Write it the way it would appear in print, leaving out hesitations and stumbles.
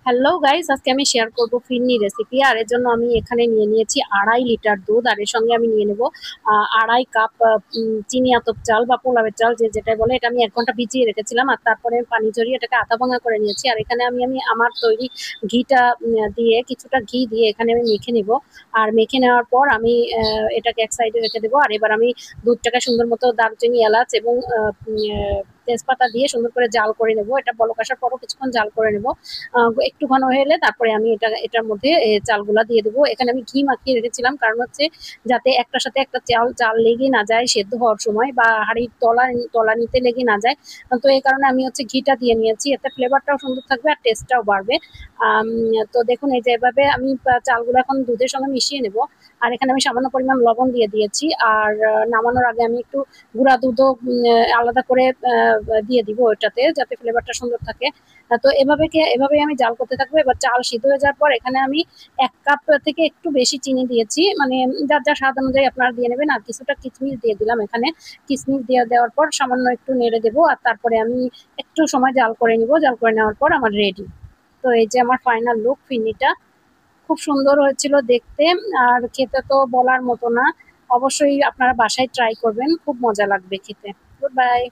Hello guys, আজকে আমি share করব ফিরনি রেসিপি। আর এর জন্য আমি এখানে নিয়ে নিয়েছি 2.5 লিটার দুধ। আর এর সঙ্গে আমি নিয়ে নেব 2.5 কাপ চিনি আতপ চাল বা পোলাওয়ের চাল, যে যেটা বলে। এটা আমি 1 ঘন্টা ভিজিয়ে রেখেছিলাম, আর তারপরে পানি ঝরিয়ে এটাকে আধা ভাঙা করে নিয়েছি। আর এখানে আমি আমার তৈরি ঘিটা দিয়ে, কিছুটা ঘি দিয়ে এখানে আমি মেখে নিব। আর মেখে নেওয়ার পর আমি এটাকে এক সাইডে রেখে দেবো। আর এবার আমি দুধটাকে সুন্দর মতো দারচিনি, এলাচ এবং তেজপাতা দিয়ে সুন্দর করে জাল করে নেব। এটা বলক আসার পরও কিছুক্ষণ জাল করে নেব। একটু ঘন হয়ে এলে তারপরে আমি এটার মধ্যে চালগুলা দিয়ে দেবো। এখানে আমি ঘি মাখিয়ে রেখেছিলাম, কারণ হচ্ছে যাতে একটার সাথে একটা চাল চাল লেগে না যায় সেদ্ধ হওয়ার সময়, বা হাঁড়ির তলানিতে লেগে না যায়। তো এই কারণে আমি হচ্ছে ঘিটা দিয়ে নিয়েছি, এতে ফ্লেভারটাও সুন্দর থাকবে আর টেস্টটাও বাড়বে। আম, তো দেখুন, এই যে এভাবে আমি চালগুলো এখন দুধের সঙ্গে মিশিয়ে নেব। আর এখানে আমি সামান্য পরিমাণ লবণ দিয়ে দিয়েছি। আর নামানোর আগে আমি একটু গুঁড়া দুধও আলাদা করে দিয়ে দিব ওইটাতে, যাতে ফ্লেভারটা সুন্দর থাকে। তো এভাবেই আমি জাল করতে থাকবো। এবার চাল সিদ্ধ হয়ে যাওয়ার পর এখানে আমি 1 কাপ থেকে একটু বেশি চিনি দিয়েছি, মানে যার যার স্বাদ অনুযায়ী আপনারা দিয়ে নেবেন। আর কিছুটা কিশমিশ দিয়ে দিলাম এখানে। কিশমিশ দিয়ে দেওয়ার পর সামান্য একটু নেড়ে দেবো, আর তারপরে আমি একটু সময় জাল করে নিব। জাল করে নেওয়ার পর আমার রেডি। তো এই যে আমার ফাইনাল লুক ফিরনিটা। খুব সুন্দর হয়েছিল দেখতে। আর খেতে তো বলার মতো না। অবশ্যই আপনারা বাসায় ট্রাই করবেন, খুব মজা লাগবে খেতে। Good bye.